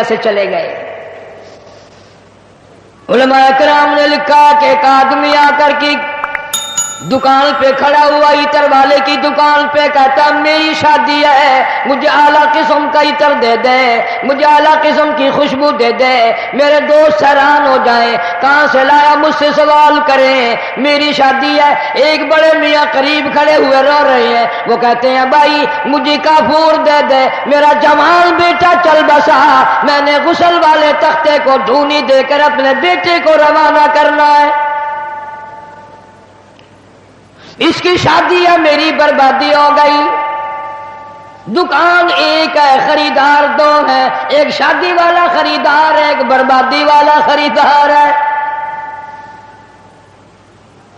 سے چلے گئے۔ علماء کرام نے لکھا کہ ایک آدمی آ کر کی دکان پہ کھڑا ہوا، عطر والے کی دکان پہ، کہتا میری شادی ہے، مجھے اعلیٰ قسم کا عطر دے دے، مجھے اعلیٰ قسم کی خوشبو دے دے، میرے دوست حیران ہو جائیں، کہاں سے لایا، مجھ سے سوال کریں، میری شادی ہے۔ ایک بڑے میاں قریب کھڑے ہوئے رو رہے ہیں، وہ کہتے ہیں بھائی مجھے کافور دے دے، میرا جوان بیٹا چل بسا، میں نے غسل والے تختے کو ڈھونی دے کر اپنے بیٹے کو روانہ کرنا ہے، اس کی شادی ہے، میری بربادی ہو گئی۔ دکان ایک ہے، خریدار دو ہیں، ایک شادی والا خریدار ہے، ایک بربادی والا خریدار ہے۔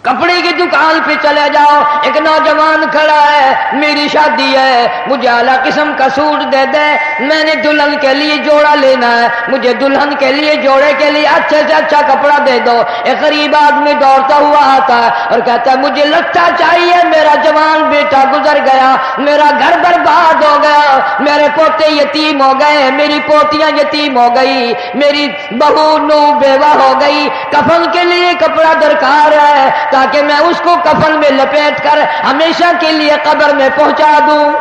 کپڑے کی دکان پہ چلے جاؤ، ایک نوجوان کھڑا ہے، میری شادی ہے، مجھے اعلیٰ قسم کا سوٹ دے دے، میں نے دلہن کے لیے جوڑا لینا ہے، مجھے دلہن کے لیے جوڑے کے لیے اچھے سے اچھا کپڑا دے دو۔ ایک غریب آدمی دوڑتا ہوا آتا ہے اور کہتا ہے مجھے لتا چاہیے، میرا جوان بیٹا گزر گیا، میرا گھر برباد ہو گیا، میرے پوتے یتیم ہو گئے، میری پوتیاں یتیم ہو گئی، میری بہو نو بیوہ ہو گئی، کفن کے لیے کپڑا درکار ہے تاکہ میں اس کو کفن میں لپیٹ کر ہمیشہ کے لیے قبر میں پہنچا دوں۔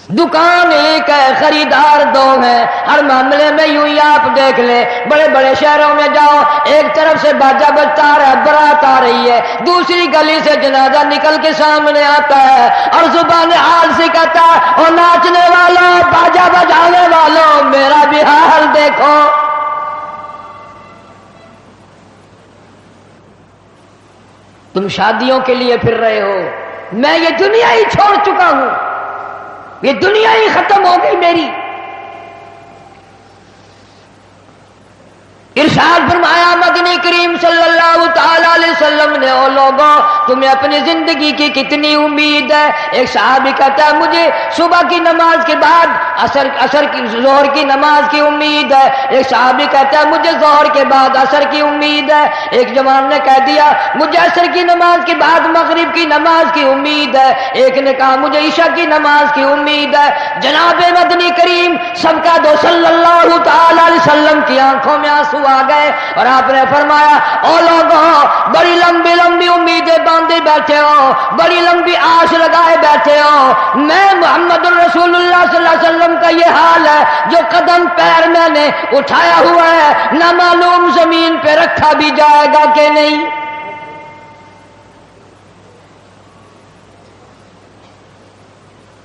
دکان ایک ہے، خریدار دو ہیں، ہر معاملے میں یوں ہی آپ دیکھ لیں، بڑے بڑے شہروں میں جاؤ، ایک طرف سے باجا بجتا آ رہا ہے، برات آ رہی ہے، دوسری گلی سے جنازہ نکل کے سامنے آتا ہے اور زبان حال سے کہتا ہے اور ناچنے والوں، باجا بجانے والوں، میرا بھی حال دیکھو۔ تم شادیوں کے لیے پھر رہے ہو، میں یہ دنیا ہی چھوڑ چکا ہوں، یہ دنیا ہی ختم ہو گئی میری۔ ارشاد فرمایا مدنی کریم صلی اللہ تعالی علیہ وسلم نے، او لوگوں تمہیں اپنی زندگی کی کتنی امید ہے؟ ایک صحابی کہتا ہے مجھے صبح کی نماز کے بعد عصر کی ظہر کی نماز کی امید ہے، ایک صحابی کہتا ہے مجھے ظہر کے بعد عصر کی امید ہے، ایک جوان نے کہہ دیا مجھے عصر کی نماز کے بعد مغرب کی نماز کی امید ہے، ایک نے کہا مجھے عشاء کی نماز کی امید ہے۔ جناب مدنی کریم سب کا دو صلی اللہ تعالی علیہ وسلم کی آنکھوں میں آنسو آ گئے اور آپ نے فرمایا او لوگوں بڑی لمبی لمبی امیدیں باندھے بیٹھے ہو، بڑی لمبی آش لگائے بیٹھے ہو، میں محمد الرسول اللہ صلی اللہ علیہ وسلم کا یہ حال ہے، جو قدم پیر میں نے اٹھایا ہوا ہے نہ معلوم زمین پہ رکھا بھی جائے گا کہ نہیں۔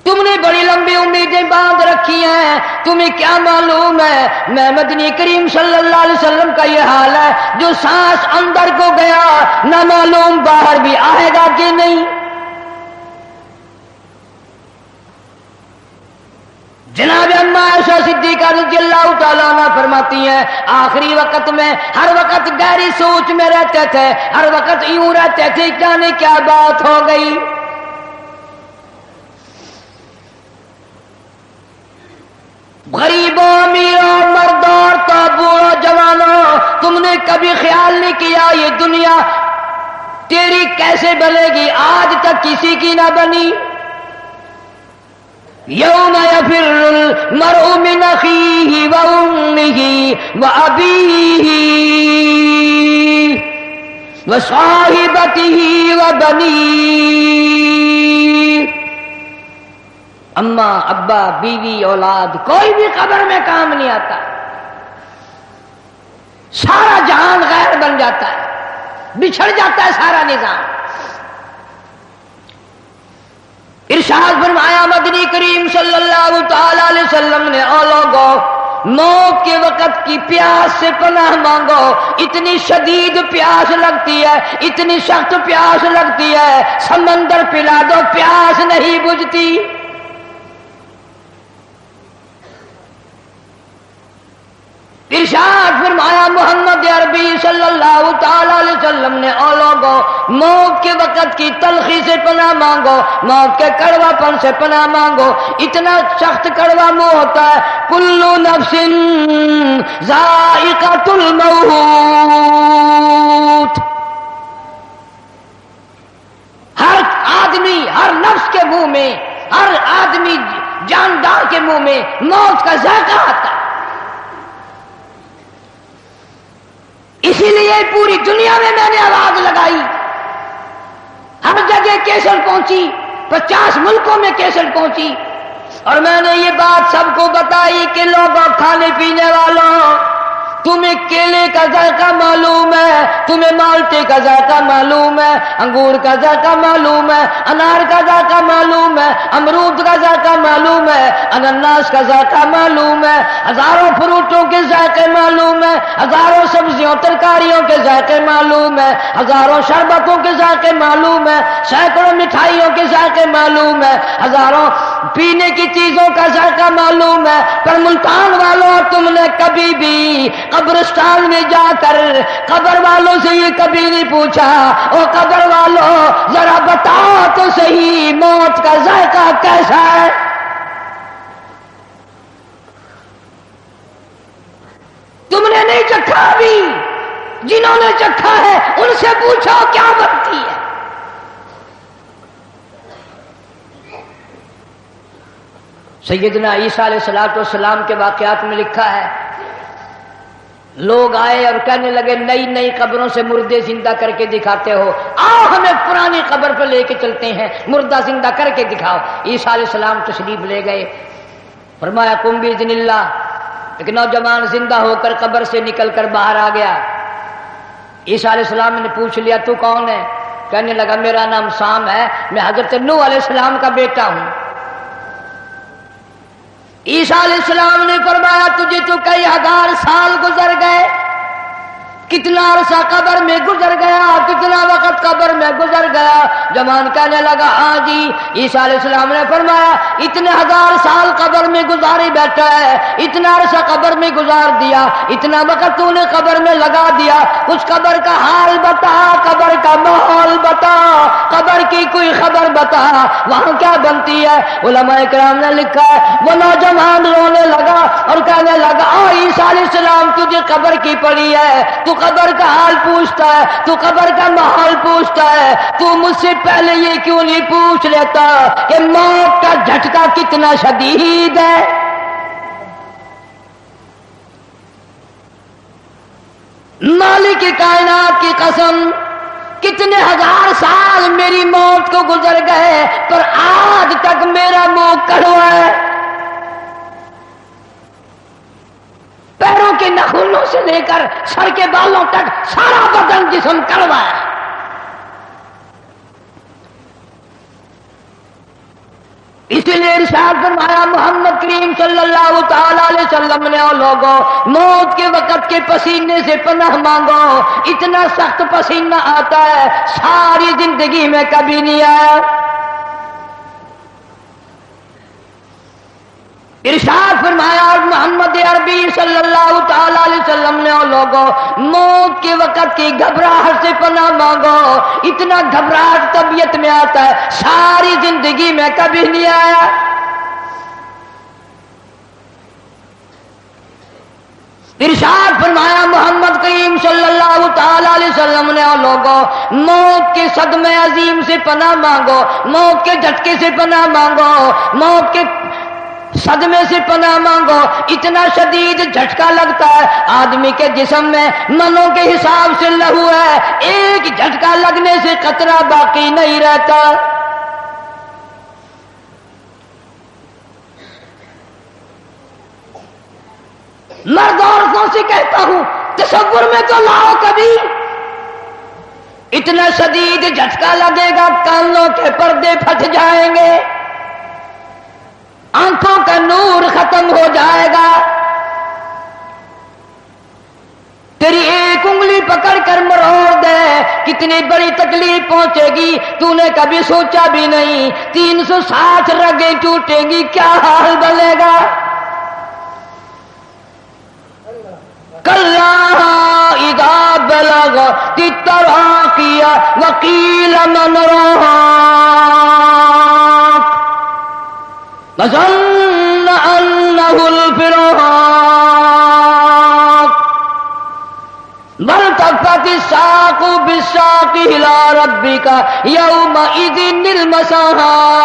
تم نے بڑی لمبی امیدیں باندھ رکھی ہیں، تمہیں کیا معلوم ہے میں مدنی کریم صلی اللہ علیہ وسلم کا یہ حال ہے، جو سانس اندر کو گیا نہ معلوم باہر بھی آئے گا کہ نہیں۔ جناب اما عائشہ صدیقہ رضی اللہ تعالیٰ عنہ فرماتی ہیں آخری وقت میں ہر وقت گہری سوچ میں رہتے تھے، ہر وقت یوں رہتے تھے جانے کیا بات ہو گئی۔ غریبوں امیروں مردوں عورتوں بوڑھوں جوانوں، تم نے کبھی خیال نہیں کیا یہ دنیا تیری کیسے بنے گی؟ آج تک کسی کی نہ بنی۔ یوم یفر المرء من اخیہ وامہ وابیہ وصاحبتہ وبنیہ، اماں ابا بیوی اولاد کوئی بھی قبر میں کام نہیں آتا، سارا جہان غیر بن جاتا ہے، بچھڑ جاتا ہے سارا نظام۔ ارشاد فرمایا مدنی کریم صلی اللہ تعالی علیہ وسلم نے او لوگوں موت کے وقت کی پیاس سے پناہ مانگو، اتنی شدید پیاس لگتی ہے، اتنی سخت پیاس لگتی ہے، سمندر پلا دو پیاس نہیں بجھتی۔ ارشاد فرمایا محمد عربی صلی اللہ تعالی علیہ وسلم نے او لوگوں موت کے وقت کی تلخی سے پناہ مانگو، موت کے کڑوا پن سے پناہ مانگو، اتنا سخت کڑوا منہ ہوتا ہے، کل نفس ذائقۃ الموت، ہر آدمی ہر نفس کے منہ میں، ہر آدمی جاندار کے منہ میں موت کا ذائقہ آتا ہے. اسی لیے پوری دنیا میں نے آواز لگائی، ہر جگہ کیسٹ پہنچی، 50 ملکوں میں کیسٹ پہنچی، اور میں نے یہ بات سب کو بتائی کہ لوگوں، کھانے پینے والوں، تمہیں کیلے کا ذائقہ معلوم ہے، تمہیں مالٹے کا ذائقہ معلوم ہے، انگور کا ذائقہ معلوم ہے، انار کا ذائقہ معلوم ہے، امرود کا ذائقہ معلوم ہے، انناس کا ذائقہ معلوم ہے، ہزاروں فروٹوں کے ذائقے معلوم ہے، ہزاروں سبزیوں ترکاریوں کے ذائقے معلوم ہے، ہزاروں شربتوں کے ذائقے معلوم ہے، سینکڑوں مٹھائیوں کے ذائقے معلوم ہے، ہزاروں پینے کی چیزوں کا ذائقہ معلوم ہے. پر ملتان والوں، تم نے کبھی بھی قبرستان میں جا کر قبر والوں سے یہ کبھی نہیں پوچھا، او قبر والوں ذرا بتاؤ تو صحیح موت کا ذائقہ کیسا ہے؟ تم نے نہیں چکھا ابھی، جنہوں نے چکھا ہے ان سے پوچھو کیا بنتی ہے. سیدنا عیسیٰ علیہ السلام کے واقعات میں لکھا ہے، لوگ آئے اور کہنے لگے نئی نئی قبروں سے مردے زندہ کر کے دکھاتے ہو، آؤ ہمیں پرانی قبر پہ لے کے چلتے ہیں، مردہ زندہ کر کے دکھاؤ. عیسیٰ علیہ السلام تشریف لے گئے، فرمایا قم بإذن اللہ. ایک نوجوان زندہ ہو کر قبر سے نکل کر باہر آ گیا. عیسیٰ علیہ السلام نے پوچھ لیا تو کون ہے؟ کہنے لگا میرا نام سام ہے، میں حضرت نوح علیہ السلام کا بیٹا ہوں. عیسیٰ علیہ السلام نے فرمایا تجھے تو کئی ہزار سال گزر گئے، کتنا عرصہ قبر میں گزر گیا، کتنا وقت قبر میں گزر گیا. جوان کہنے لگا ہاں جی. عیسیٰ علیہ السلام نے فرمایا اتنے ہزار سال قبر میں گزاری بیٹھا ہے، اتنا عرصہ قبر میں گزار دیا، اتنا وقت تو نے قبر میں لگا دیا، اس قبر کا حال بتا، قبر کا ماحول بتا، قبر کی کوئی خبر بتا، وہاں کیا بنتی ہے. علماء کرام نے لکھا ہے وہ نوجوان رونے لگا اور کہنے لگا عیسیٰ علیہ السلام تجھے قبر کی پڑی ہے، تو قبر کا حال پوچھتا ہے، تو قبر کا ماحول پوچھتا ہے، تو مجھ سے پہلے یہ کیوں نہیں پوچھ لیتا کہ موت کا جھٹکا کتنا شدید ہے. مالک کائنات کی قسم کتنے ہزار سال میری موت کو گزر گئے پر آج تک میرا منہ کڑوا ہے، پیروں کے ناخنوں سے لے کر سر کے بالوں تک سارا بدن جسم کڑوا ہے. اس لیے ارشاد فرمایا محمد کریم صلی اللہ تعالی علیہ وسلم نے لوگوں موت کے وقت کے پسینے سے پناہ مانگو، اتنا سخت پسینہ آتا ہے ساری زندگی میں کبھی نہیں آیا. ارشاد فرمایا محمد عربی صلی اللہ تعالی علیہ وسلم نے لوگوں موت کے وقت کی گھبراہٹ سے پناہ مانگو، اتنا گھبراہٹ طبیعت میں آتا ہے ساری زندگی میں کبھی نہیں آیا. ارشاد فرمایا محمد کریم صلی اللہ تعالی علیہ وسلم نے لوگوں موت کے صدمے عظیم سے پناہ مانگو، موت کے جھٹکے سے پناہ مانگو، موت کے صدمے سے پناہ مانگو. اتنا شدید جھٹکا لگتا ہے آدمی کے جسم میں منوں کے حساب سے لہو ہے، ایک جھٹکا لگنے سے قطرہ باقی نہیں رہتا. مرد عورتوں سے کہتا ہوں تصور میں تو لاؤ کبھی، اتنا شدید جھٹکا لگے گا کانوں کے پردے پھٹ جائیں گے، آنکھوں کا نور ختم ہو جائے گا، تیری ایک انگلی پکڑ کر مروڑ دے کتنی بڑی تکلیف پہنچے گی تو نے کبھی سوچا بھی نہیں. 360 رگیں ٹوٹیں گی کیا حال بنے گا. کلا اذا بلغت التراقی وقیل من راق وظن انه الفراق والتفت الساق بالساق الى ربك يومئذ المساق.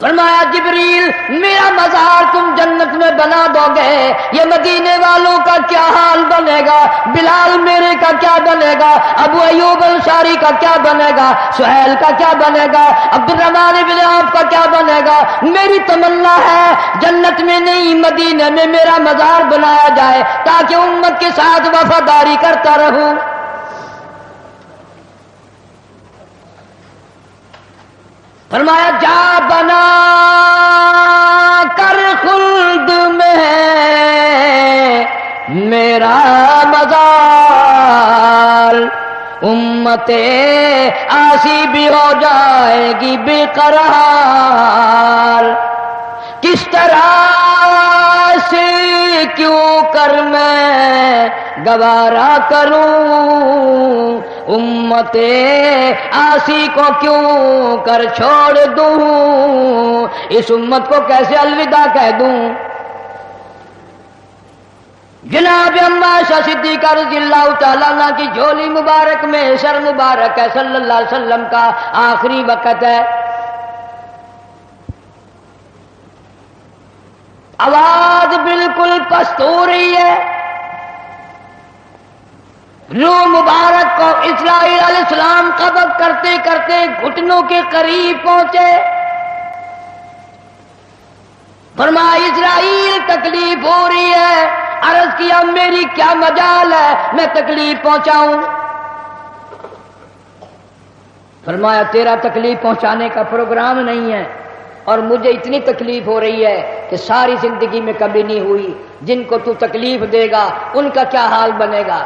فرمایا جبریل میرا مزار تم جنت میں بنا دو گے، یہ مدینے والوں کا کیا حال بنے گا؟ بلال میرے کا کیا بنے گا؟ ابو ایوب انصاری کا کیا بنے گا؟ سہیل کا کیا بنے گا؟ عبد الرحمن بن عوف کا کیا بنے گا؟ میری تمنا ہے جنت میں نہیں مدینے میں میرا مزار بنایا جائے تاکہ امت کے ساتھ وفاداری کرتا رہوں۔ فرمایا جا بنا کر خلد میں میرا مزار، امت آسی بھی ہو جائے گی بے قرار۔ کس طرح سے کیوں کر میں گوارا کروں، امت آسی کو کیوں کر چھوڑ دوں، اس امت کو کیسے الوداع کہہ دوں۔ جناب عائشہ صدیقہ رضی اللہ تعالیٰ عنہ کی جھولی مبارک میں سر مبارک ہے، صلی اللہ علیہ وسلم کا آخری وقت ہے، آواز بالکل پست ہو رہی ہے، روح مبارک کو اسرائیل علیہ السلام قبض کرتے کرتے گھٹنوں کے قریب پہنچے۔ فرمایا اسرائیل تکلیف ہو رہی ہے، عرض کیا میری کیا مجال ہے میں تکلیف پہنچاؤں؟ فرمایا تیرا تکلیف پہنچانے کا پروگرام نہیں ہے، اور مجھے اتنی تکلیف ہو رہی ہے کہ ساری زندگی میں کبھی نہیں ہوئی، جن کو تو تکلیف دے گا ان کا کیا حال بنے گا۔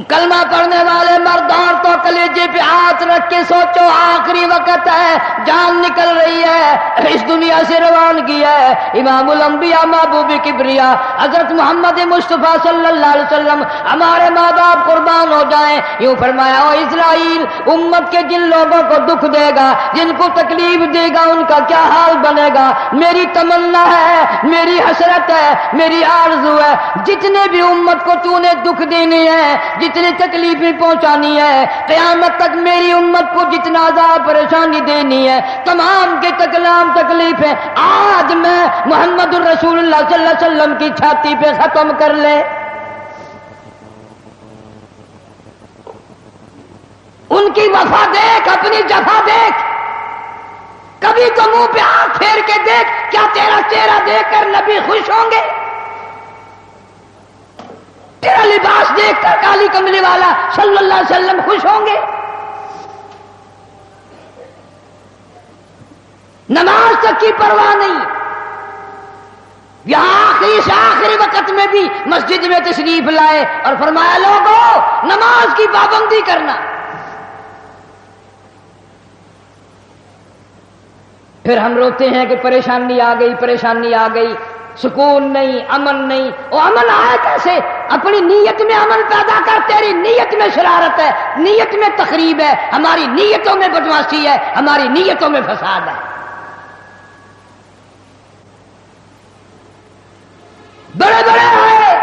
کلمہ پڑھنے والے مرد اور تو کلیجے پہ ہاتھ رکھ کے سوچو، آخری وقت ہے، جان نکل رہی ہے، اس دنیا سے روانگی ہے۔ امام الانبیاء محبوب کبریا حضرت محمد مصطفیٰ صلی اللہ علیہ وسلم ہمارے ماں باپ قربان ہو جائیں، یوں فرمایا او اسرائیل، امت کے جن لوگوں کو دکھ دے گا، جن کو تکلیف دے گا، ان کا کیا حال بنے گا۔ میری تمنا ہے، میری حسرت ہے، میری آرزو ہے، جتنے بھی امت کو تو نے دکھ دینے ہیں، جتنی تکلیفیں پہنچانی ہے، قیامت تک میری امت کو جتنا عذاب پریشانی دینی ہے، تمام کے تکلام تکلیفیں آج میں محمد الرسول اللہ صلی اللہ علیہ وسلم کی چھاتی پہ ختم کر لے۔ ان کی وفا دیکھ، اپنی جفا دیکھ، کبھی تو منہ پہ آنکھ پھیر کے دیکھ، کیا تیرا چہرہ دیکھ کر نبی خوش ہوں گے؟ تیرا لباس دیکھ کر کالی کملی والا صلی اللہ علیہ وسلم خوش ہوں گے؟ نماز تک کی پرواہ نہیں، یہاں آخری وقت میں بھی مسجد میں تشریف لائے اور فرمایا لوگوں نماز کی پابندی کرنا۔ پھر ہم روتے ہیں کہ پریشانی آ گئی، پریشانی آ گئی، سکون نہیں، امن نہیں۔ وہ امن آیا کیسے؟ اپنی نیت میں امن پیدا کر، تیری نیت میں شرارت ہے، نیت میں تخریب ہے، ہماری نیتوں میں بدمعاشی ہے، ہماری نیتوں میں فساد ہے۔ بڑے بڑے ہیں،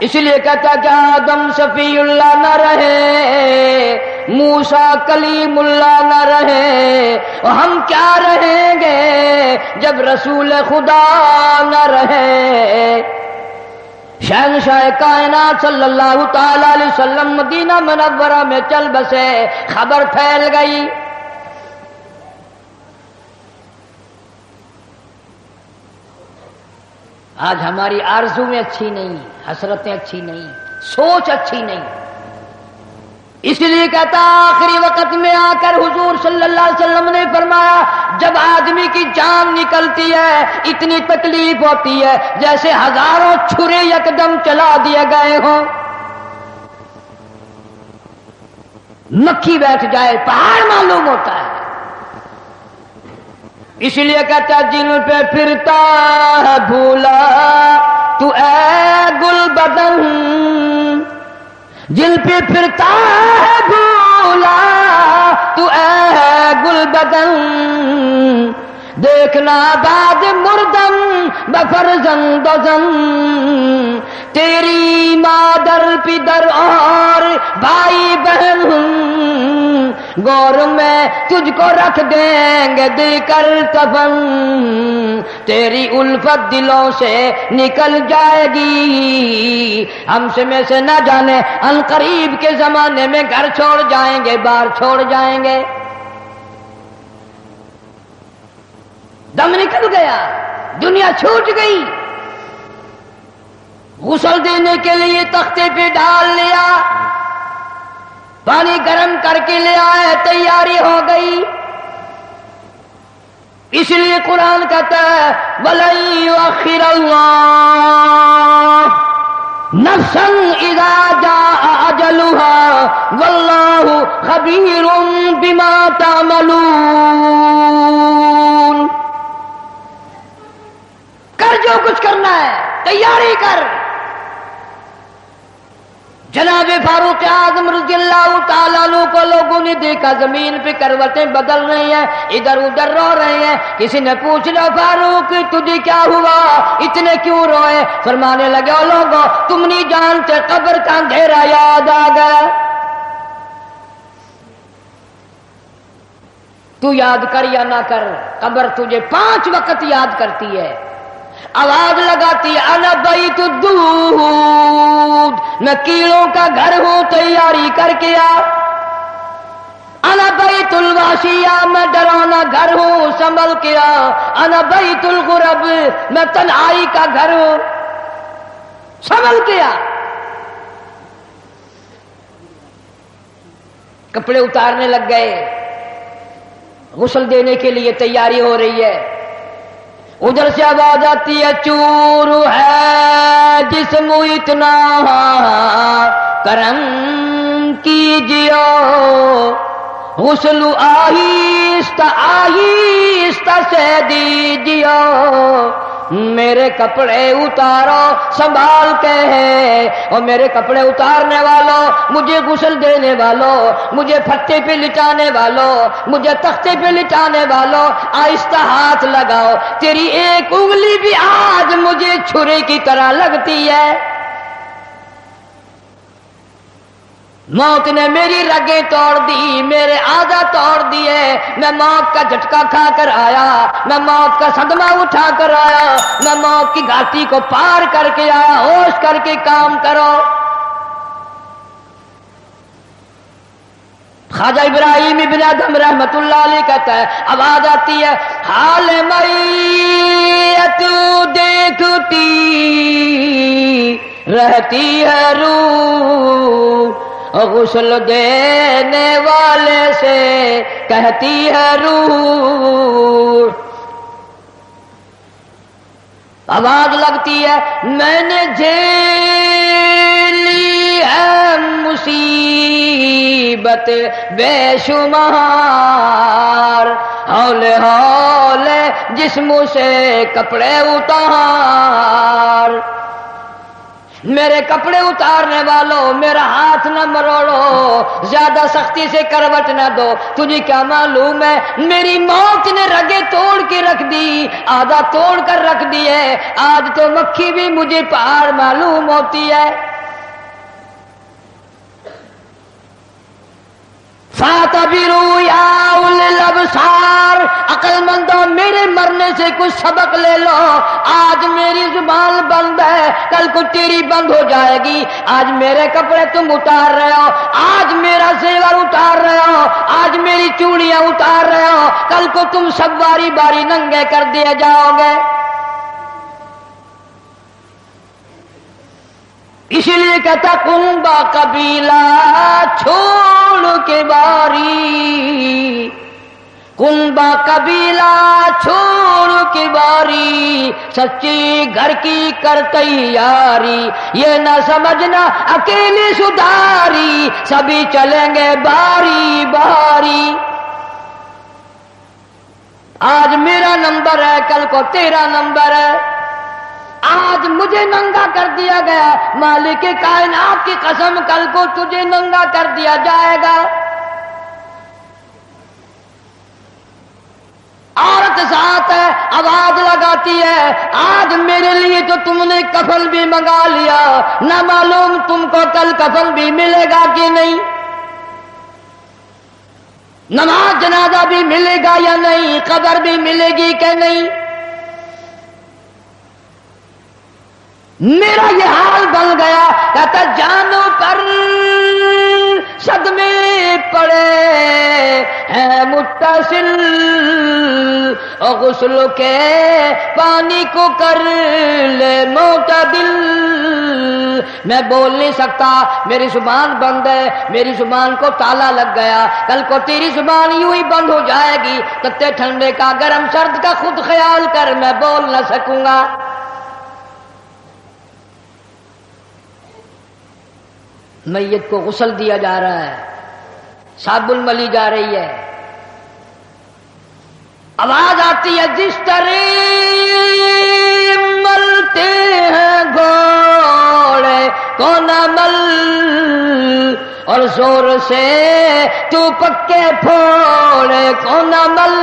اس لیے کہتا کہ آدم صفی اللہ نہ رہے، موسیٰ کلیم اللہ نہ رہے، ہم کیا رہیں گے جب رسول خدا نہ رہے۔ شہنشاہ کائنات صلی اللہ تعالی علیہ وسلم مدینہ منورہ میں چل بسے، خبر پھیل گئی۔ آج ہماری آرزویں اچھی نہیں، حسرتیں اچھی نہیں، سوچ اچھی نہیں، اس لیے کہتا آخری وقت میں آ کر حضور صلی اللہ علیہ وسلم نے فرمایا جب آدمی کی جان نکلتی ہے اتنی تکلیف ہوتی ہے جیسے ہزاروں چھرے یکدم چلا دیے گئے ہوں، مکھی بیٹھ جائے پہاڑ معلوم ہوتا ہے۔ اس لیے کہتا جن پہ پھرتا ہے بھولا تو اے گل بدن، جن پہ پھرتا ہے بھولا تو اے گل بدن، دیکھنا بعد مردم بفرزند و زن، تیری مادر پدر اور بھائی بہن گور میں تجھ کو رکھ دیں گے دے کر کفن، تیری الفت دلوں سے نکل جائے گی، ہم سے میں سے نہ جانے ان قریب کے زمانے میں گھر چھوڑ جائیں گے، بار چھوڑ جائیں گے۔ دم نکل گیا، دنیا چھوٹ گئی، غسل دینے کے لیے تختے پہ ڈال لیا، پانی گرم کر کے لے آئے، تیاری ہو گئی۔ اس لیے قرآن کہتا ہے وَلَن يُؤَخِّرَ اللَّهُ نَفْسًا إِذَا جَاءَ أَجَلُهَا وَاللَّهُ خَبِيرٌ بِمَا تَعْمَلُونَ۔ کر جو کچھ کرنا ہے، تیاری کر۔ جناب فاروق اعظم رضی اللہ تعالیٰ عنہ کو لوگوں نے دیکھا زمین پہ کروٹیں بدل رہی ہیں، ادھر ادھر رو رہے ہیں۔ کسی نے پوچھ لیا فاروق تجھے کیا ہوا، اتنے کیوں روئے؟ فرمانے لگے او لوگوں تم نہیں جانتے قبر کا اندھیرا یاد آ گیا۔ تو یاد کر یا نہ کر، قبر تجھے 5 وقت یاد کرتی ہے، آواز لگاتی ہے انا بیت الدود، میں کیڑوں کا گھر ہوں تیاری کر کے آ۔ انا بیت الواشیہ، میں ڈرانا گھر ہوں سنبھل کے آ۔ انا بیت الغرب، میں تنہائی کا گھر ہوں سنبھل کے آ۔ کپڑے اتارنے لگ گئے، غسل دینے کے لیے تیاری ہو رہی ہے۔ ادھر سے آواز آتی ہے چور ہے جسم اتنا کرم کیجیو، غسل آہستہ آہستہ سے دیجیو، میرے کپڑے اتارو سنبھال کے ہے، اور میرے کپڑے اتارنے والوں، مجھے غسل دینے والوں، مجھے پھٹے پہ لٹانے والوں، مجھے تختے پہ لٹانے والوں، آہستہ ہاتھ لگاؤ، تیری ایک انگلی بھی آج مجھے چھری کی طرح لگتی ہے۔ موت نے میری رگیں توڑ دی، میرے اعضاء توڑ دیے، میں موت کا جھٹکا کھا کر آیا، میں موت کا صدمہ اٹھا کر آیا، میں موت کی گھاٹی کو پار کر کے آیا، ہوش کر کے کام کرو۔ خواجہ ابراہیم ابن ادہم رحمت اللہ علیہ کہتا ہے آواز آتی ہے حال میت دیکھتی رہتی ہے روح، غسل دینے والے سے کہتی ہے روح۔ آواز لگتی ہے میں نے جھیلی ہے مصیبت بے شمار، ہولے ہولے جسم سے کپڑے اتار، میرے کپڑے اتارنے والوں میرا ہاتھ نہ مروڑو، زیادہ سختی سے کروٹ نہ دو، تجھے کیا معلوم ہے میری موت نے رگیں توڑ کے رکھ دی، آدھا توڑ کر رکھ دی ہے، آج تو مکھی بھی مجھے پہاڑ معلوم ہوتی ہے۔ فَاعْتَبِرُوا يَا أُولِي الْأَبْصَارِ، عقل مندوں میرے مرنے سے کچھ سبق لے لو، آج میری زبان بند ہے کل کو تیری بند ہو جائے گی، آج میرے کپڑے تم اتار رہے ہو، آج میرا زیور اتار رہے ہو، آج میری چوڑیاں اتار رہے ہو، کل کو تم سب باری باری ننگے کر دیے جاؤ گے۔ اسی لیے کہتا کنبا قبیلہ چھوڑ کے باری، کنبا قبیلہ چھوڑ کے باری، سچی گھر کی کر تیاری، یہ نہ سمجھنا اکیلی سدھاری، سبھی چلیں گے باری باری۔ آج میرا نمبر ہے کل کو تیرا نمبر ہے، آج مجھے ننگا کر دیا گیا، مالک کائنات کی قسم کل کو تجھے ننگا کر دیا جائے گا۔ عورت ذات ہے آواز لگاتی ہے آج میرے لیے تو تم نے کفن بھی منگا لیا، نہ معلوم تم کو کل کفن بھی ملے گا کہ نہیں۔ نماز جنازہ بھی ملے گا یا نہیں، قبر بھی ملے گی کہ نہیں؟ میرا یہ حال بن گیا، کہتا جانوں پر صدمے پڑے ہیں متصل، اور غسل کے پانی کو کر لے معتدل۔ میں بول نہیں سکتا، میری زبان بند ہے، میری زبان کو تالا لگ گیا، کل کو تیری زبان یوں ہی بند ہو جائے گی، تتے ٹھنڈے کا گرم سرد کا خود خیال کر، میں بول نہ سکوں گا۔ میت کو غسل دیا جا رہا ہے، صابن ملی جا رہی ہے، آواز آتی ہے جس طرح ملتے ہیں گھوڑے کو نہ مل، اور زور سے تو پکے پھوڑے کو نہ مل۔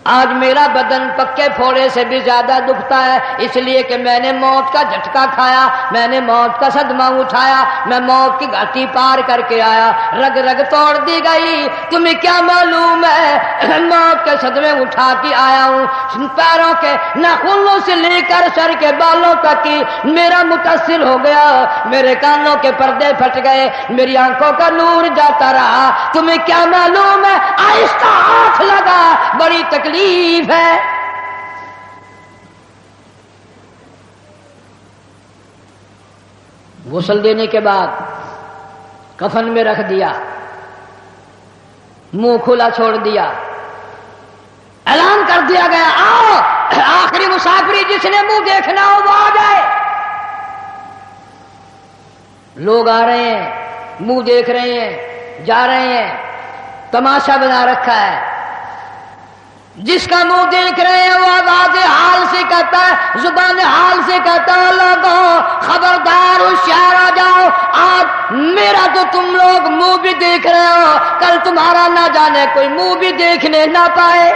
آج میرا بدن پکے پھوڑے سے بھی زیادہ دکھتا ہے، اس لیے کہ میں نے موت کا جھٹکا کھایا، میں نے موت کا صدمہ اٹھایا، میں موت کی گھاٹی پار کر کے آیا، رگ رگ توڑ دی گئی۔ تمہیں کیا معلوم ہے موت کے صدمے اٹھا کے آیا ہوں، پیروں کے ناخنوں سے لے کر سر کے بالوں تک کی میرا متاثر ہو گیا، میرے کانوں کے پردے پھٹ گئے، میری آنکھوں کا نور جاتا رہا۔ تمہیں کیا معلوم ہے آہستہ ہاتھ لگا، بڑی تکلیف ہے۔ غسل دینے کے بعد کفن میں رکھ دیا، منہ کھلا چھوڑ دیا، اعلان کر دیا گیا آؤ آخری مسافری جس نے منہ دیکھنا ہو وہ آ جائے۔ لوگ آ رہے ہیں، منہ دیکھ رہے ہیں، جا رہے ہیں، تماشا بنا رکھا ہے۔ جس کا منہ دیکھ رہے ہیں وہ آواز حال سے کہتا ہے، زبان حال سے کہتا ہے لوگوں خبردار ہوشیار آ جاؤ، آج میرا تو تم لوگ منہ بھی دیکھ رہے ہو، کل تمہارا نہ جانے کوئی منہ بھی دیکھنے نہ پائے۔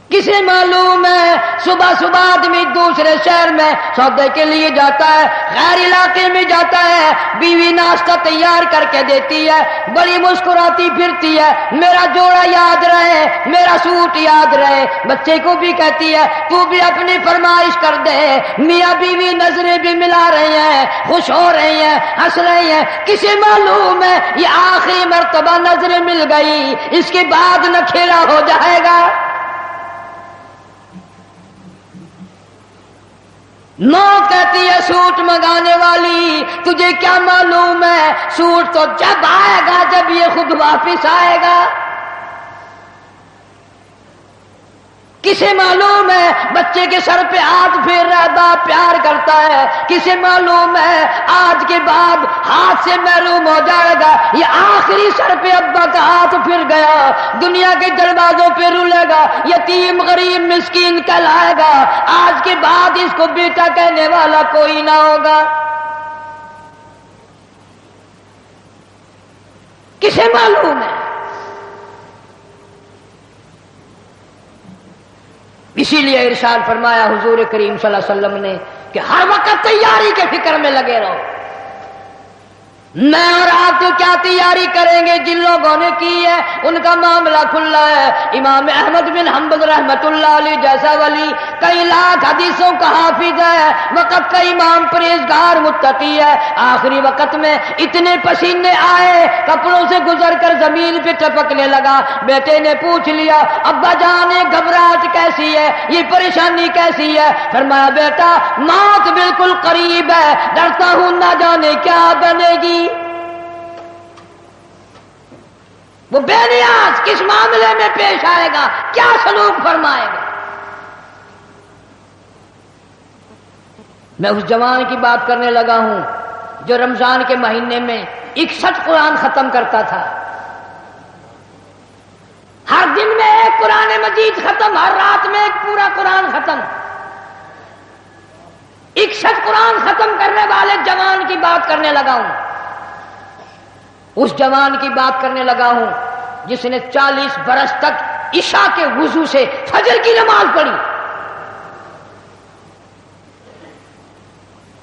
کسے معلوم ہے صبح صبح آدمی دوسرے شہر میں سودے کے لیے جاتا ہے، غیر علاقے میں جاتا ہے، بیوی ناشتہ تیار کر کے دیتی ہے، بڑی مسکراتی پھرتی ہے، میرا جوڑا یاد رہے، میرا سوٹ یاد رہے، بچے کو بھی کہتی ہے تو بھی اپنی فرمائش کر دے۔ میاں بیوی نظریں بھی ملا رہے ہیں، خوش ہو رہے ہیں، ہنس رہے ہیں۔ کسے معلوم ہے یہ آخری مرتبہ نظریں مل گئی، اس کے بعد نہ کھیلا ہو جائے گا۔ موت کہتی ہے سوٹ منگانے والی تجھے کیا معلوم ہے سوٹ تو جب آئے گا جب یہ خود واپس آئے گا۔ کسے معلوم ہے بچے کے سر پہ ہاتھ پھیر رہا باپ پیار کرتا ہے، کسے معلوم ہے آج کے بعد ہاتھ سے محروم ہو جائے گا، یہ آخری سر پہ ابا کا ہاتھ پھر گیا، دنیا کے دروازوں پہ رولے گا، یتیم غریب مسکین کہلائے گا، آج کے بعد اس کو بیٹا کہنے والا کوئی نہ ہوگا۔ کسے معلوم ہے؟ اسی لیے ارشاد فرمایا حضور کریم صلی اللہ علیہ وسلم نے کہ ہر وقت تیاری کے فکر میں لگے رہو۔ میں اور آپ تو کیا تیاری کریں گے، جن لوگوں نے کی ہے ان کا معاملہ کھلا ہے۔ امام احمد بن حنبل رحمت اللہ علیہ جیسا ولی کئی لاکھ حدیثوں کا حافظ ہے، وقت کا امام پرہیزگار متقی ہے، آخری وقت میں اتنے پسینے آئے کپڑوں سے گزر کر زمین پہ ٹپکنے لگا۔ بیٹے نے پوچھ لیا ابا جان گھبراہٹ کیسی ہے، یہ پریشانی کیسی ہے؟ فرمایا بیٹا موت بالکل قریب ہے، ڈرتا ہوں نہ جانے کیا بنے گی۔ وہ بے نیاز کس معاملے میں پیش آئے گا، کیا سلوک فرمائے گا۔ میں اس جوان کی بات کرنے لگا ہوں جو رمضان کے مہینے میں 61 قرآن ختم کرتا تھا، ہر دن میں ایک قرآن مجید ختم، ہر رات میں ایک پورا قرآن ختم۔ 61 قرآن ختم کرنے والے جوان کی بات کرنے لگا ہوں، اس جوان کی بات کرنے لگا ہوں جس نے 40 برس تک عشاء کے وضو سے فجر کی نماز پڑھی۔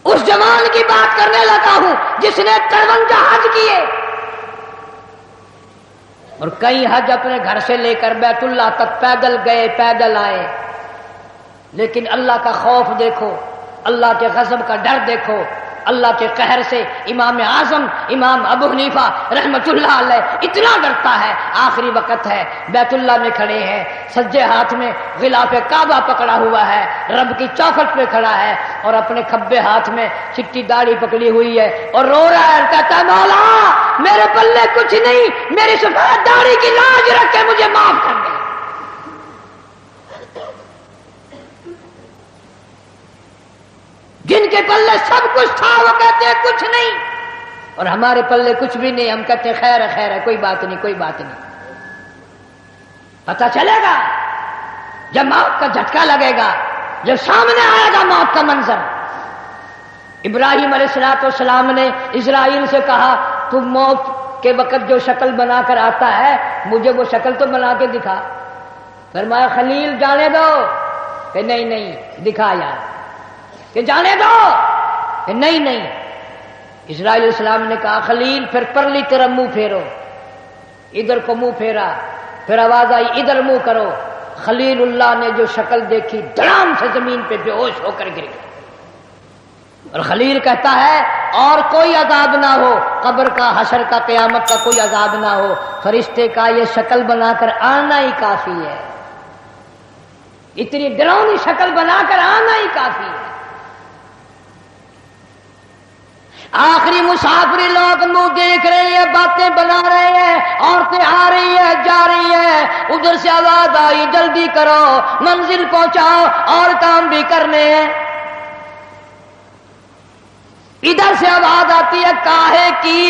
اس جوان کی بات کرنے لگا ہوں جس نے 53 حج کیے اور کئی حج اپنے گھر سے لے کر بیت اللہ تک پیدل گئے پیدل آئے، لیکن اللہ کا خوف دیکھو، اللہ کے غضب کا ڈر دیکھو، اللہ کے قہر سے امام اعظم امام ابو حنیفہ رحمت اللہ علیہ اتنا ڈرتا ہے، آخری وقت ہے، بیت اللہ میں کھڑے ہیں، سجے ہاتھ میں غلاف کعبہ پکڑا ہوا ہے، رب کی چوکھٹ پہ کھڑا ہے اور اپنے کھبے ہاتھ میں چٹی داڑھی پکڑی ہوئی ہے اور رو رہا ہے، کہتا ہے مولا میرے پلے کچھ نہیں، میری سفید داڑھی کی لاج رکھ کے مجھے معاف کر دے۔ جن کے پلے سب کچھ تھا وہ کہتے ہیں کچھ نہیں، اور ہمارے پلے کچھ بھی نہیں، ہم کہتے ہیں خیر ہے خیر ہے، کوئی بات نہیں کوئی بات نہیں۔ پتہ چلے گا جب موت کا جھٹکا لگے گا، جب سامنے آئے گا موت کا منظر۔ ابراہیم علیہ السلام نے اسرائیل سے کہا تم موت کے وقت جو شکل بنا کر آتا ہے مجھے وہ شکل تو بنا کے دکھا۔ فرمایا خلیل جانے دو، کہ نہیں نہیں دکھایا، کہ جانے دو، کہ نہیں نہیں۔ اسرائیل علیہ السلام نے کہا خلیل پھر پرلی طرف منہ پھیرو، ادھر کو منہ پھیرا، پھر آواز آئی ادھر منہ کرو۔ خلیل اللہ نے جو شکل دیکھی دھڑام سے زمین پہ بے ہوش ہو کر گر گیا، اور خلیل کہتا ہے اور کوئی عذاب نہ ہو، قبر کا حشر کا قیامت کا کوئی عذاب نہ ہو، فرشتے کا یہ شکل بنا کر آنا ہی کافی ہے، اتنی ڈراؤنی شکل بنا کر آنا ہی کافی ہے۔ آخری مسافری لوگ منہ دیکھ رہے ہیں، باتیں بنا رہے ہیں، عورتیں آ رہی ہیں جا رہی ہیں، ادھر سے آواز آئی جلدی کرو منزل پہنچاؤ اور کام بھی کرنے ہیں۔ ادھر سے آواز آتی ہے کاہے کی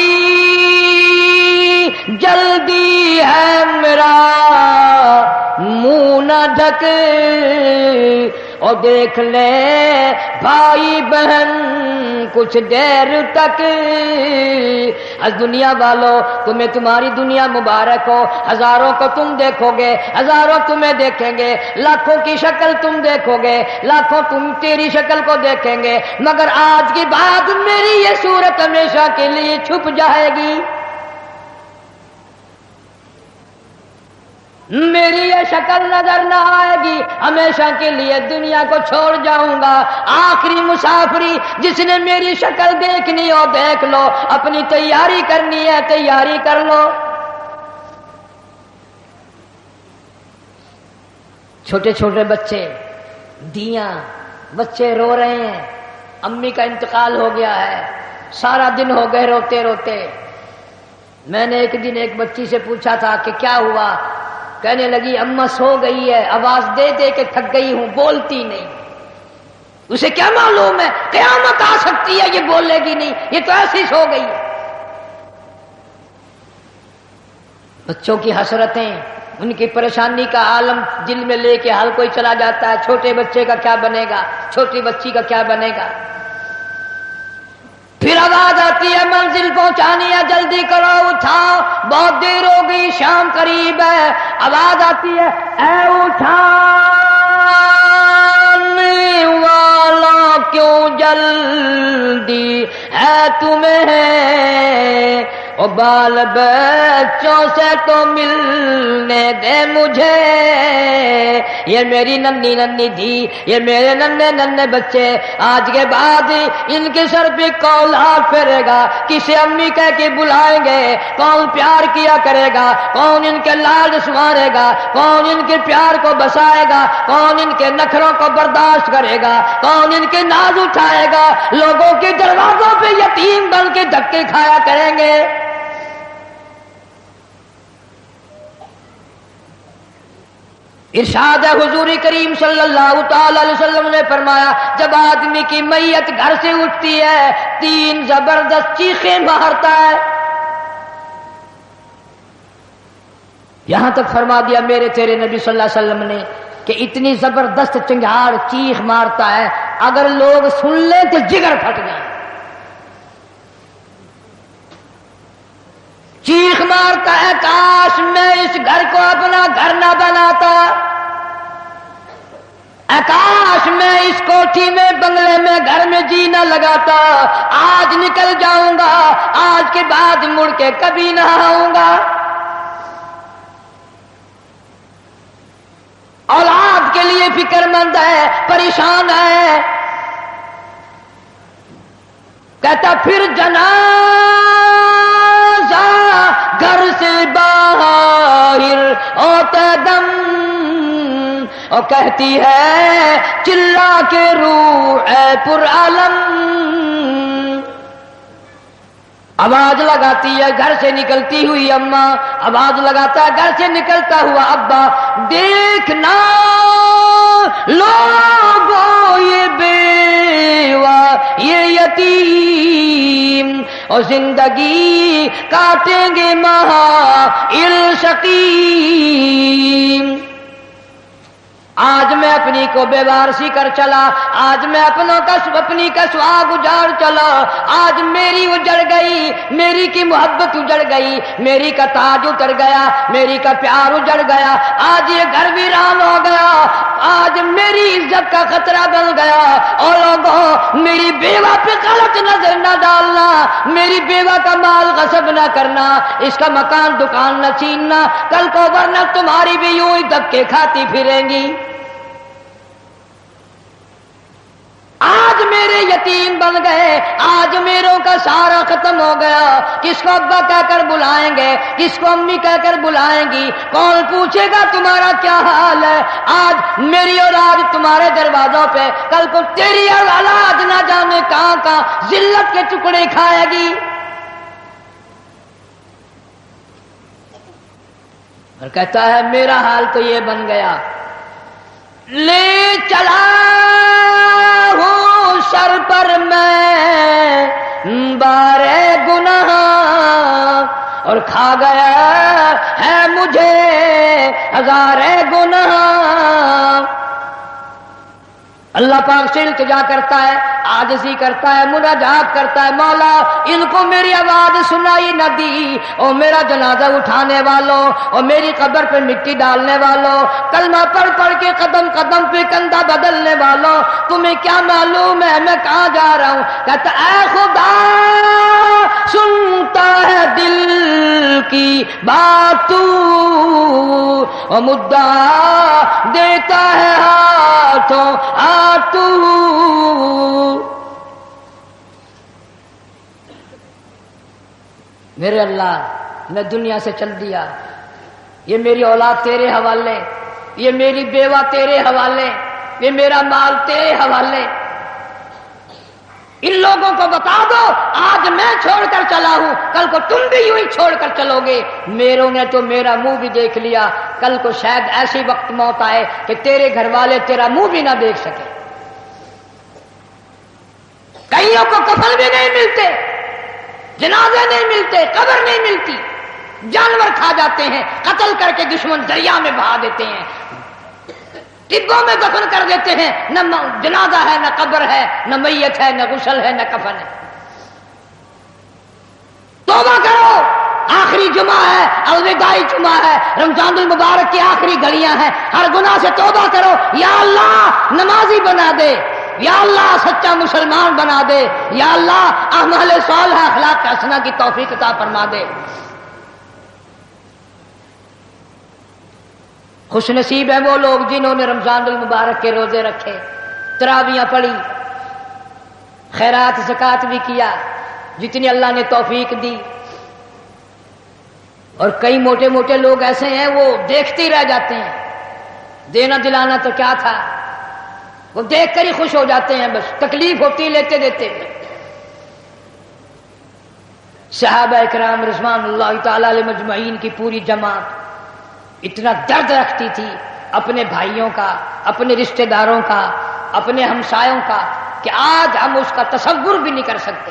جلدی ہے میرا منہ نہ ڈھک، اور دیکھ لے بھائی بہن کچھ دیر تک، از دنیا والوں تمہیں تمہاری دنیا مبارک ہو، ہزاروں کو تم دیکھو گے، ہزاروں تمہیں دیکھیں گے، لاکھوں کی شکل تم دیکھو گے، لاکھوں تم تیری شکل کو دیکھیں گے، مگر آج کی بات میری یہ صورت ہمیشہ کے لیے چھپ جائے گی، میری یہ شکل نظر نہ آئے گی، ہمیشہ کے لیے دنیا کو چھوڑ جاؤں گا۔ آخری مسافری جس نے میری شکل دیکھنی ہو دیکھ لو، اپنی تیاری کرنی ہے تیاری کر لو۔ چھوٹے چھوٹے بچے دیاں بچے رو رہے ہیں، امی کا انتقال ہو گیا ہے، سارا دن ہو گئے روتے روتے۔ میں نے ایک دن ایک بچی سے پوچھا تھا کہ کیا ہوا، کہنے لگی اماں سو گئی ہے، آواز دے دے کے تھک گئی ہوں، بولتی نہیں۔ اسے کیا معلوم ہے قیامت آ سکتی ہے، یہ بولے گی نہیں، یہ تو ایسی سو گئی ہے۔ بچوں کی حسرتیں، ان کی پریشانی کا عالم دل میں لے کے ہر کوئی چلا جاتا ہے، چھوٹے بچے کا کیا بنے گا، چھوٹی بچی کا کیا بنے گا۔ پھر آواز آتی ہے منزل پہنچانی ہے جلدی کرو اٹھاؤ، بہت دیر ہو گئی شام قریب ہے۔ آواز آتی ہے اے اٹھانے والا کیوں جلدی ہے تمہیں، او بال بچوں سے تو ملنے دے مجھے، یہ میری ننھی ننھی تھی، یہ میرے ننھے ننھے بچے، آج کے بعد ان کے سر پہ کون ہاتھ پھیرے گا، کسے امی کہہ کے بلائیں گے، کون پیار کیا کرے گا، کون ان کے لال سنوارے گا، کون ان کے پیار کو بسائے گا، کون ان کے نخروں کو برداشت کرے گا، کون ان کے ناز اٹھائے گا، لوگوں کے دروازوں پہ یتیم بن کے دھکے کھایا کریں گے۔ ارشاد ہے حضور کریم صلی اللہ تعالی علیہ وسلم نے فرمایا جب آدمی کی میت گھر سے اٹھتی ہے 3 زبردست چیخیں مارتا ہے، یہاں تک فرما دیا میرے تیرے نبی صلی اللہ علیہ وسلم نے کہ اتنی زبردست چنگھاڑ چیخ مارتا ہے اگر لوگ سن لیں تو جگر پھٹ جائے۔ چیخ مارتا ہے کاش میں اس گھر کو اپنا گھر نہ بناتا، کاش کاش میں اس کوٹھی میں بنگلے میں گھر میں جی نہ لگاتا، آج نکل جاؤں گا، آج کے بعد مڑ کے کبھی نہ آؤں گا۔ اولاد کے لیے فکر مند ہے، پریشان ہے، کہتا پھر جنازہ گھر سے باہر ہوتے دم، اور کہتی ہے چلا کے روح اے پر عالم، آواز لگاتی ہے گھر سے نکلتی ہوئی اماں، آواز لگاتا ہے گھر سے نکلتا ہوا ابا، دیکھنا لوگوں یہ بیوہ یہ یتیم، اور زندگی کاٹیں گے مہائل شقیم۔ آج میں اپنی کو بے وارسی کر چلا، آج میں اپنی کا سہاگ اجاڑ چلا، آج میری اجڑ گئی، میری کی محبت اجڑ گئی، میری کا تاج اتر گیا، میری کا پیار اجڑ گیا، آج یہ گھر ویران ہو گیا، آج میری عزت کا خطرہ بن گیا۔ اور لوگوں میری بیوہ پہ غلط نظر نہ ڈالنا، میری بیوہ کا مال غصب نہ کرنا، اس کا مکان دکان نہ چھیننا، کل کو ورنہ تمہاری بھی یوں ہی دبکے کھاتی پھریں گی۔ آج میرے یتیم بن گئے، آج میروں کا سارا ختم ہو گیا، کس کو ابا کہہ کر بلائیں گے، کس کو امی کہہ کر بلائیں گی، کون پوچھے گا تمہارا کیا حال ہے؟ آج میری اولاد تمہارے دروازوں پہ، کل کو تیری اولاد نہ جانے کہاں کہاں ذلت کے ٹکڑے کھائے گی۔ اور کہتا ہے میرا حال تو یہ بن گیا، لے چلا ہوں سر پر میں بار گناہ، اور کھا گیا ہے مجھے ہزار گناہ۔ اللہ پاک سے التجا کرتا ہے، عاجزی کرتا ہے، مناجات کرتا ہے، مولا ان کو میری آواز سنائی نہ دی، اور میرا جنازہ اٹھانے والوں اور میری قبر پہ مٹی ڈالنے والوں، کلمہ پڑھ پڑھ کے قدم قدم پہ کندھا بدلنے والوں، تمہیں کیا معلوم ہے میں کہاں جا رہا ہوں؟ کہتا اے خدا سنتا ہے دل کی بات تو، اور مدعا دیتا ہے ہاتھوں تو۔ میرے اللہ میں دنیا سے چل دیا، یہ میری اولاد تیرے حوالے، یہ میری بیوہ تیرے حوالے، یہ میرا مال تیرے حوالے، ان لوگوں کو بتا دو آج میں چھوڑ کر چلا ہوں، کل کو تم بھی یوں ہی چھوڑ کر چلو گے۔ میروں نے تو میرا منہ بھی دیکھ لیا، کل کو شاید ایسی وقت موت آئے کہ تیرے گھر والے تیرا منہ بھی نہ دیکھ سکے۔ کئیوں کو کفن بھی نہیں ملتے، جنازے نہیں ملتے، قبر نہیں ملتی، جانور کھا جاتے ہیں، قتل کر کے دشمن دریا میں بہا دیتے ہیں، ٹبوں میں دفن کر دیتے ہیں، نہ جنازہ ہے، نہ قبر ہے، نہ میت ہے، نہ غسل ہے، نہ کفن ہے۔ توبہ کرو، آخری جمعہ ہے، الوداعی جمعہ ہے، رمضان المبارک کی آخری گھڑیاں ہیں، ہر گناہ سے توبہ کرو۔ یا اللہ نمازی بنا دے، یا اللہ سچا مسلمان بنا دے، یا اللہ اعمال صالحہ اخلاق حسنہ کی توفیق عطا فرما دے۔ خوش نصیب ہیں وہ لوگ جنہوں نے رمضان المبارک کے روزے رکھے، تراویاں پڑھی، خیرات زکات بھی کیا جتنی اللہ نے توفیق دی۔ اور کئی موٹے موٹے لوگ ایسے ہیں وہ دیکھتے ہی رہ جاتے ہیں، دینا دلانا تو کیا تھا، وہ دیکھ کر ہی خوش ہو جاتے ہیں، بس تکلیف ہوتی لیتے دیتے۔ صحابہ اکرام رضوان اللہ تعالی علیہ مجمعین کی پوری جماعت اتنا درد رکھتی تھی اپنے بھائیوں کا، اپنے رشتہ داروں کا، اپنے ہمسایوں کا، کہ آج ہم اس کا تصور بھی نہیں کر سکتے۔